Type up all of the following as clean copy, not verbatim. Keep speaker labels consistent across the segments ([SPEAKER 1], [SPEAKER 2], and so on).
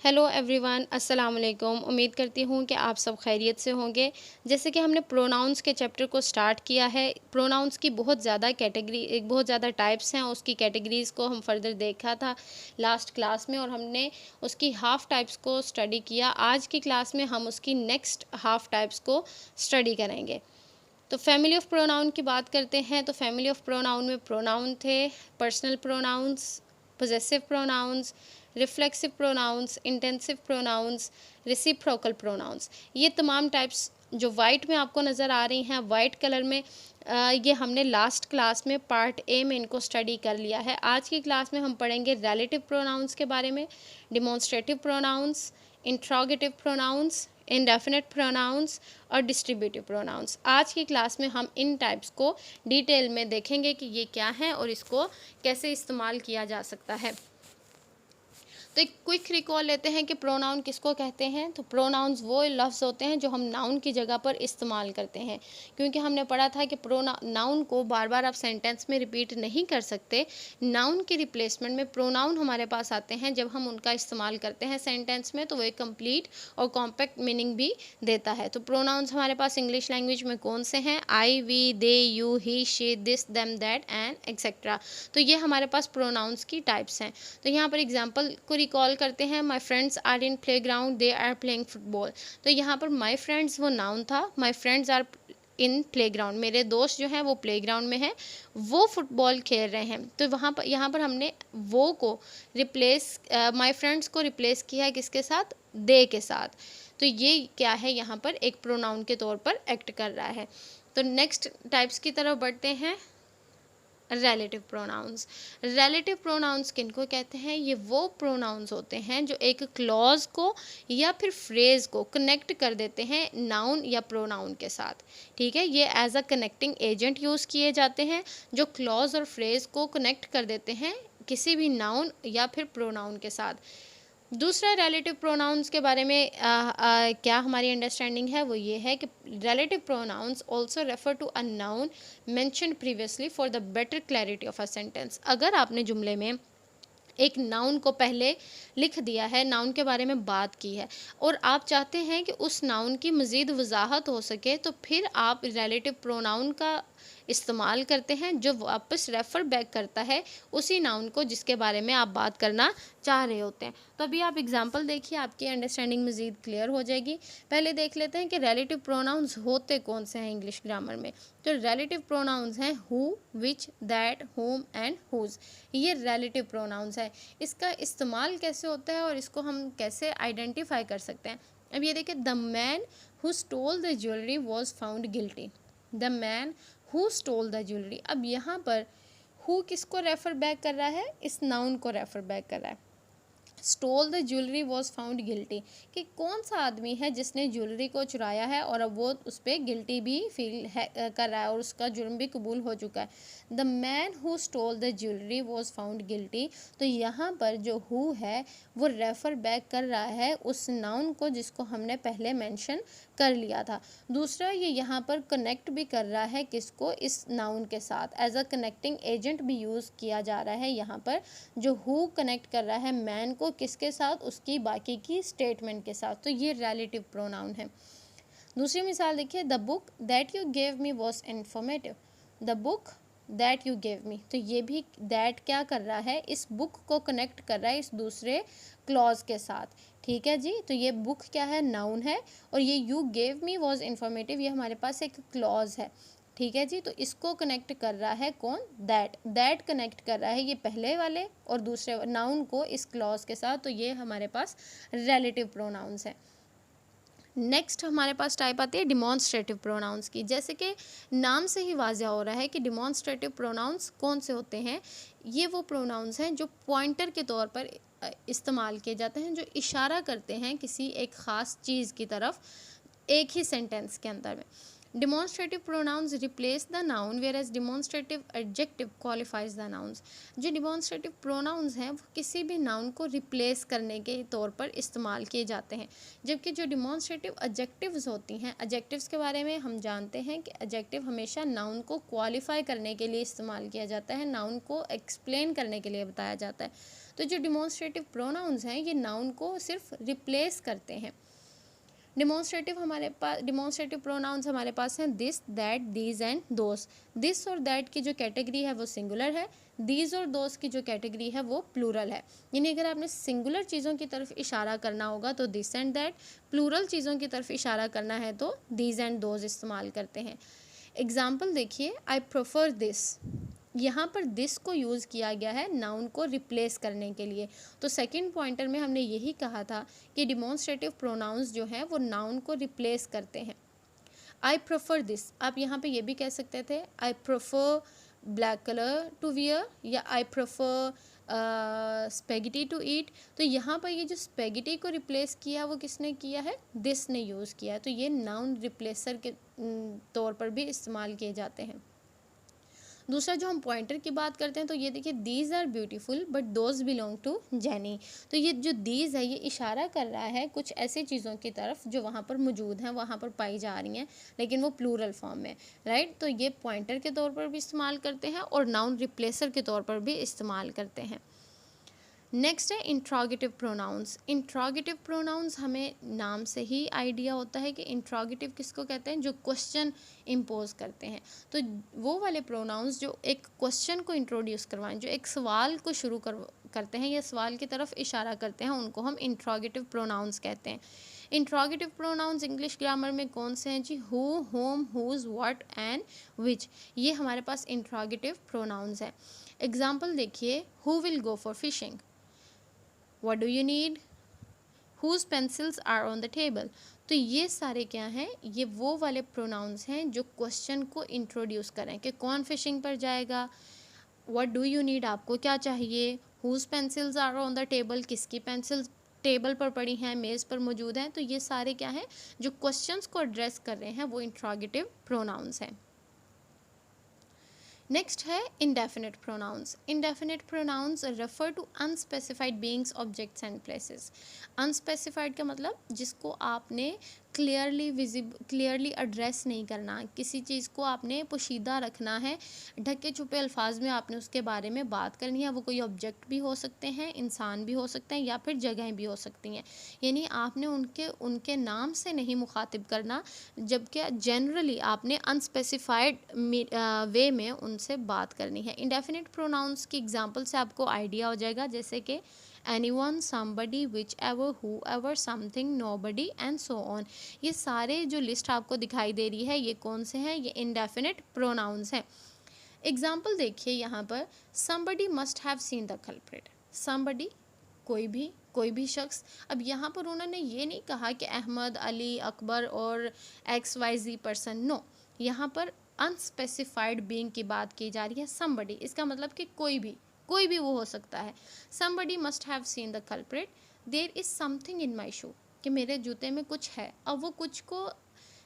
[SPEAKER 1] Hello everyone, अस्सलाम वालेकुम। उम्मीद करती हूँ कि आप सब खैरियत से होंगे। जैसे कि हमने प्रोनाउंस के चैप्टर को स्टार्ट किया है। प्रोनाउंस की बहुत ज़्यादा बहुत ज़्यादा टाइप्स हैं। उसकी कैटेगरीज़ को हम फर्दर देखा था लास्ट क्लास में और हमने उसकी हाफ़ टाइप्स को स्टडी किया। आज की क्लास में हम उसकी नेक्स्ट हाफ़ टाइप्स को स्टडी करेंगे। तो फैमिली ऑफ प्रोनाउन की बात करते हैं। तो फैमिली ऑफ प्रोनाउन में प्रोनाउन थे personal pronouns, possessive pronouns, reflexive pronouns, intensive pronouns, reciprocal pronouns. ये तमाम टाइप्स जो वाइट में आपको नज़र आ रही हैं, वाइट कलर में, ये हमने लास्ट क्लास में पार्ट ए में इनको स्टडी कर लिया है। आज की क्लास में हम पढ़ेंगे रिलेटिव प्रोनाउंस के बारे में, demonstrative pronouns, interrogative pronouns, indefinite pronouns और डिस्ट्रीब्यूटिव प्रोनाउंस। आज की क्लास में हम इन टाइप्स को डिटेल में देखेंगे कि ये क्या है और इसको कैसे इस्तेमाल किया जा सकता है। तो एक क्विक रिकॉल लेते हैं कि प्रोनाउन किसको कहते हैं। तो प्रोनाउंस वो लफ्ज़ होते हैं जो हम नाउन की जगह पर इस्तेमाल करते हैं, क्योंकि हमने पढ़ा था कि नाउन को बार बार आप सेंटेंस में रिपीट नहीं कर सकते। नाउन के रिप्लेसमेंट में प्रोनाउन हमारे पास आते हैं। जब हम उनका इस्तेमाल करते हैं सेंटेंस में तो वो एक कंप्लीट और कॉम्पैक्ट मीनिंग भी देता है। तो प्रोनाउंस हमारे पास इंग्लिश लैंग्वेज में कौन से हैं? I, we, they, you, he, she, this, them, that and etcetera. तो ये हमारे पास प्रोनाउंस की टाइप्स हैं। तो यहाँ पर एग्जाम्पल को रिकॉल करते हैं। My friends are in playground, they are playing football. तो यहाँ पर माई फ्रेंड्स वो नाउन था, my friends are in playground, मेरे दोस्त जो हैं वो प्ले ग्राउंड में हैं, वो फुटबॉल खेल रहे हैं। तो यहाँ पर हमने वो को रिप्लेस, माई फ्रेंड्स को रिप्लेस किया है किसके साथ? दे के साथ। तो ये क्या है? यहाँ पर एक प्रोनाउन के तौर पर एक्ट कर रहा है। तो नेक्स्ट टाइप्स की तरफ बढ़ते हैं। Relative pronouns. रिलेटिव प्रोनाउंस किनको कहते हैं? ये वो प्रोनाउंस होते हैं जो एक क्लॉज को या फिर फ्रेज को कनेक्ट कर देते हैं नाउन या प्रोनाउन के साथ। ठीक है, ये as a connecting agent use किए जाते हैं जो क्लॉज और फ्रेज को कनेक्ट कर देते हैं किसी भी नाउन या फिर प्रोनाउन के साथ। दूसरा रिलेटिव प्रोनाउंस के बारे में क्या हमारी अंडरस्टैंडिंग है वो ये है कि relative pronouns also refer to a noun mentioned previously for the better clarity of a sentence. अगर आपने जुमले में एक नाउन को पहले लिख दिया है, नाउन के बारे में बात की है और आप चाहते हैं कि उस नाउन की मज़ीद वजाहत हो सके, तो फिर आप रिलेटिव प्रोनाउन का इस्तेमाल करते हैं जो वापस रेफ़र बैक करता है उसी नाउन को जिसके बारे में आप बात करना चाह रहे होते हैं। तो अभी आप एग्जांपल देखिए, आपकी अंडरस्टैंडिंग मज़ीद क्लियर हो जाएगी। पहले देख लेते हैं कि रिलेटिव प्रोनाउंस होते कौन से हैं इंग्लिश ग्रामर में। तो रिलेटिव प्रोनाउंस हैं who, which, that, whom and whose. ये रिलेटिव प्रोनाउंस है। इसका इस्तेमाल कैसे होता है और इसको हम कैसे आइडेंटिफाई कर सकते हैं। अब ये देखिए, the man who stole the jewellery was found guilty. The man who stole the jewellery. अब यहाँ पर हु किसको रेफर बैक कर रहा है? इस नाउन को रेफर बैक कर रहा है। Stole the jewellery was found guilty, कि कौन सा आदमी है जिसने ज्वेलरी को चुराया है और अब वो उस पर गिल्टी भी फील कर रहा है और उसका जुर्म भी कबूल हो चुका है। The man who stole the jewellery was found guilty. तो यहाँ पर जो हु है वो रेफ़र बैक कर रहा है उस नाउन को जिसको हमने पहले मेंशन कर लिया था। दूसरा, ये यहाँ पर कनेक्ट भी कर रहा है किसको? इस नाउन के साथ एज अ कनेक्टिंग एजेंट भी यूज़ किया जा रहा है। यहाँ पर जो हु कनेक्ट कर रहा है मैन को किसके साथ? उसकी बाकी की स्टेटमेंट के साथ। तो ये रिलेटिव प्रोनाउन है। दूसरी मिसाल देखिए, the book that you gave me was informative. The book that you gave me. तो ये भी दैट क्या कर रहा है? इस बुक को कनेक्ट कर रहा है इस दूसरे क्लॉज के साथ। ठीक है जी, तो ये बुक क्या है? नाउन है और ये you gave me was informative, ये हमारे पास एक क्लॉज है। ठीक है जी, तो इसको कनेक्ट कर रहा है कौन? दैट कनेक्ट कर रहा है ये पहले वाले और दूसरे नाउन को इस क्लॉज के साथ। तो ये हमारे पास रिलेटिव प्रोनाउंस है। नेक्स्ट हमारे पास टाइप आती है डिमॉन्स्ट्रेटिव प्रोनाउंस की। जैसे कि नाम से ही वाज़ह हो रहा है कि डिमॉन्स्ट्रेटिव प्रोनाउंस कौन से होते हैं। ये वो प्रोनाउंस हैं जो पॉइंटर के तौर पर इस्तेमाल किए जाते हैं, जो इशारा करते हैं किसी एक ख़ास चीज़ की तरफ एक ही सेंटेंस के अंदर में। Demonstrative pronouns replace the noun whereas demonstrative adjective qualifies the nouns. जो डिमॉन्स्ट्रेटिव प्रोनाउंस हैं वो किसी भी नाउन को रिप्लेस करने के तौर पर इस्तेमाल किए जाते हैं, जबकि जो डिमॉन्स्ट्रेटिव एडजेक्टिव्स होती हैं, एडजेक्टिव्स के बारे में हम जानते हैं कि एडजेक्टिव हमेशा नाउन को क्वालिफाई करने के लिए इस्तेमाल किया जाता है, नाउन को एक्सप्लेन करने के लिए बताया जाता है। तो जो डिमॉन्स्ट्रेटिव प्रोनाउंस हैं ये नाउन को सिर्फ रिप्लेस करते हैं। डिमॉन्स्ट्रेटिव प्रोनाउंस हमारे पास हैं this, that, these and those. This और दैट की जो कैटेगरी है वो सिंगुलर है, दीज और दोस की जो कैटेगरी है वो प्लूरल है। यानी अगर आपने सिंगुलर चीज़ों की तरफ इशारा करना होगा तो दिस एंड दैट, प्लूरल चीज़ों की तरफ इशारा करना है तो दीज एंड दोस इस्तेमाल करते हैं। एग्जाम्पल देखिए, आई प्रेफर दिस। यहाँ पर दिस को यूज़ किया गया है नाउन को रिप्लेस करने के लिए। तो सेकंड पॉइंटर में हमने यही कहा था कि डिमॉन्स्ट्रेटिव प्रोनाउंस जो हैं वो नाउन को रिप्लेस करते हैं। आई प्रेफर दिस, आप यहाँ पे ये भी कह सकते थे I prefer black colour to wear, या I prefer spaghetti to eat. तो यहाँ पर ये जो स्पेगेटी को रिप्लेस किया वो किसने किया है, दिस ने यूज़ किया है। तो ये नाउन रिप्लेसर के तौर पर भी इस्तेमाल किए जाते हैं। दूसरा जो हम पॉइंटर की बात करते हैं तो ये देखिए, these are beautiful but those belong to Jenny. तो ये जो दीज है ये इशारा कर रहा है कुछ ऐसी चीज़ों की तरफ जो वहाँ पर मौजूद हैं, वहाँ पर पाई जा रही हैं, लेकिन वो प्लूरल फॉर्म में, राइट। तो ये पॉइंटर के तौर पर भी इस्तेमाल करते हैं और नाउन रिप्लेसर के तौर पर भी इस्तेमाल करते हैं। नेक्स्ट है इंट्रोगेटिव प्रोनाउंस। इंट्रोगेटिव प्रोनाउंस हमें नाम से ही आइडिया होता है कि इंट्रोगेटिव किसको कहते हैं, जो क्वेश्चन इम्पोज करते हैं। तो वो वाले प्रोनाउंस जो एक क्वेश्चन को इंट्रोड्यूस करवाएं, जो एक सवाल को शुरू करते हैं या सवाल की तरफ इशारा करते हैं, उनको हम इंट्रोगेटिव प्रोनाउंस कहते हैं। इंट्रोगेटिव प्रोनाउंस इंग्लिश ग्रामर में कौन से हैं जी, who, whom, whose, what and which. ये हमारे पास इंट्रोगेटिव प्रोनाउंस हैं। एग्जाम्पल देखिए, who will go for fishing, What do you need? Whose pencils are on the table? तो ये सारे क्या हैं, ये वो वाले प्रोनाउंस हैं जो क्वेश्चन को इंट्रोड्यूस करें कि कौन फिशिंग पर जाएगा। What do you need, आपको क्या चाहिए। Whose pencils are on the table, किसकी पेंसिल्स टेबल पर पड़ी हैं, मेज़ पर मौजूद हैं। तो ये सारे क्या हैं, जो क्वेश्चंस को एड्रेस कर रहे हैं वो इंट्रोगेटिव प्रोनाउंस हैं। नेक्स्ट है indefinite pronouns. Indefinite pronouns refer to unspecified beings, objects and places. Unspecified का मतलब जिसको आपने क्लियरली एड्रेस नहीं करना, किसी चीज़ को आपने पोशीदा रखना है, ढके छुपे अल्फाज में आपने उसके बारे में बात करनी है। वो कोई ऑब्जेक्ट भी हो सकते हैं, इंसान भी हो सकते हैं, या फिर जगहें भी हो सकती हैं। यानी आपने उनके नाम से नहीं मुखातिब करना, जबकि जनरली आपने अनस्पेसिफाइड वे में उनसे बात करनी है। इंडेफिनिट प्रोनाउंस की एग्जांपल से आपको आइडिया हो जाएगा, जैसे कि anyone, somebody, whichever, whoever, something, nobody and so on। ये सारे जो लिस्ट आपको दिखाई दे रही है ये कौन से हैं, ये इंडेफिनिट प्रोनाउंस हैं। एग्जाम्पल देखिए यहाँ पर, somebody must have seen the culprit। somebody कोई भी शख्स। अब यहाँ पर उन्होंने ये नहीं कहा कि अहमद, अली, अकबर और XYZ पर्सन, नो, यहाँ पर अनस्पेसिफाइड बीइंग की बात की जा रही है। somebody इसका मतलब कि कोई भी वो हो सकता है। somebody must have seen the culprit, there is something in my shoe, कि मेरे जूते में कुछ है। अब वो कुछ को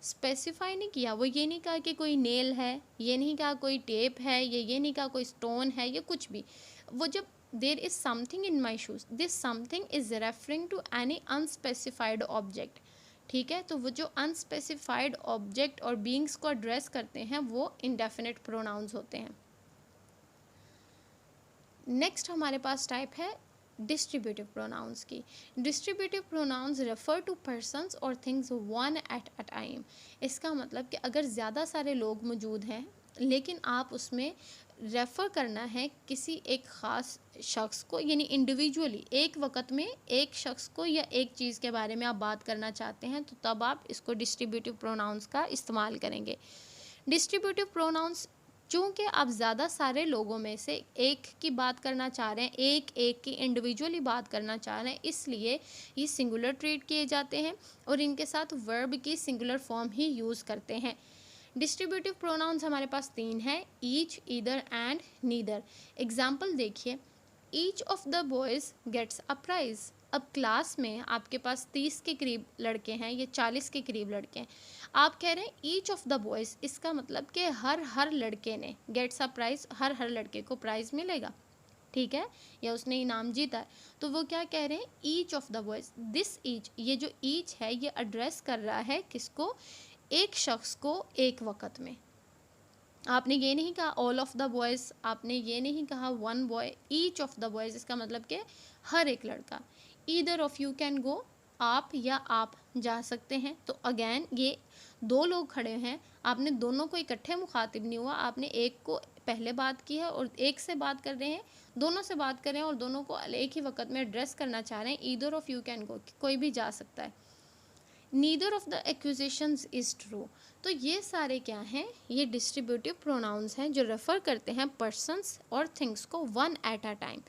[SPEAKER 1] स्पेसिफाई नहीं किया, वो ये नहीं कहा कि कोई नेल है, ये नहीं कहा कोई टेप है, ये नहीं कहा कोई स्टोन है, ये कुछ भी। वो जब there is something in my shoes, this something is referring to any unspecified object, ठीक है। तो वो जो अनस्पेसिफाइड ऑब्जेक्ट और बीइंग्स को एड्रेस करते हैं वो इंडेफिनिट प्रोनाउंस होते हैं। नेक्स्ट हमारे पास टाइप है डिस्ट्रीब्यूटिव प्रोनाउंस की। Distributive pronouns refer to persons और things one at a time. इसका मतलब कि अगर ज़्यादा सारे लोग मौजूद हैं लेकिन आप उसमें रेफ़र करना है किसी एक ख़ास शख्स को, यानी इंडिविजुअली एक वक्त में एक शख्स को या एक चीज़ के बारे में आप बात करना चाहते हैं, तो तब आप इसको डिस्ट्रीब्यूटिव प्रोनाउंस का इस्तेमाल करेंगे। डिस्ट्रीब्यूटिव प्रोनाउंस चूँकि आप ज़्यादा सारे लोगों में से एक की बात करना चाह रहे हैं, एक की इंडिविजुअली बात करना चाह रहे हैं, इसलिए ये सिंगुलर ट्रीट किए जाते हैं और इनके साथ वर्ब की सिंगुलर फॉर्म ही यूज़ करते हैं। डिस्ट्रीब्यूटिव प्रोनाउंस हमारे पास 3 हैं, each, either and neither. Example देखिए, each of the boys gets a prize. अब क्लास में आपके पास 30 के करीब लड़के हैं या 40 के करीब लड़के हैं, आप कह रहे हैं ईच ऑफ द बॉयज़, इसका मतलब कि हर लड़के ने गेट्स अ प्राइज़, हर लड़के को प्राइज़ मिलेगा, ठीक है, या उसने इनाम जीता है। तो वो क्या कह रहे हैं, each of the boys. This each, ये जो ईच है ये एड्रेस कर रहा है किसको, एक शख्स को एक वक़्त में, आपने ये नहीं कहा ऑल ऑफ द बॉयज़, आपने ये नहीं कहा one boy, each of the boys, इसका मतलब कि हर एक लड़का। Either of you can go, आप या आप जा सकते हैं। तो अगेन ये दो लोग खड़े हैं, आपने दोनों को इकट्ठे मुखातिब नहीं हुआ, आपने एक को पहले बात की है और एक से बात कर रहे हैं, दोनों से बात कर रहे हैं और दोनों को एक ही वक्त में एड्रेस करना चाह रहे हैं। Either of you can go, कोई भी जा सकता है। Neither of the accusations is true, तो ये सारे क्या हैं, ये डिस्ट्रीब्यूटिव प्रोनाउंस हैं जो रेफ़र करते हैं पर्सन्स और थिंग्स को वन एट अ टाइम,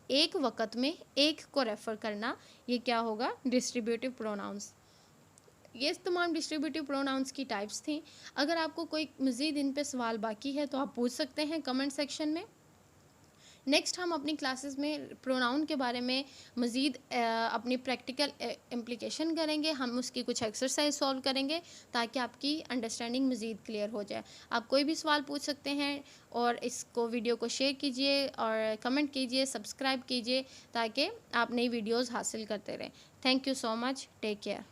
[SPEAKER 1] एक वक़्त में एक को रेफ़र करना, ये क्या होगा, डिस्ट्रीब्यूटिव प्रोनाउंस। ये तमाम डिस्ट्रीब्यूटिव प्रोनाउंस की टाइप्स थी। अगर आपको कोई मज़ीद इन पे सवाल बाकी है तो आप पूछ सकते हैं कमेंट सेक्शन में। नेक्स्ट हम अपनी क्लासेस में प्रोनाउन के बारे में मज़ीद अपनी प्रैक्टिकल इम्प्लीकेशन करेंगे, हम उसकी कुछ एक्सरसाइज सॉल्व करेंगे ताकि आपकी अंडरस्टैंडिंग मज़ीद क्लियर हो जाए। आप कोई भी सवाल पूछ सकते हैं और इसको वीडियो को शेयर कीजिए और कमेंट कीजिए, सब्सक्राइब कीजिए ताकि आप नई वीडियोज़ हासिल करते रहें। Thank you so much, take care.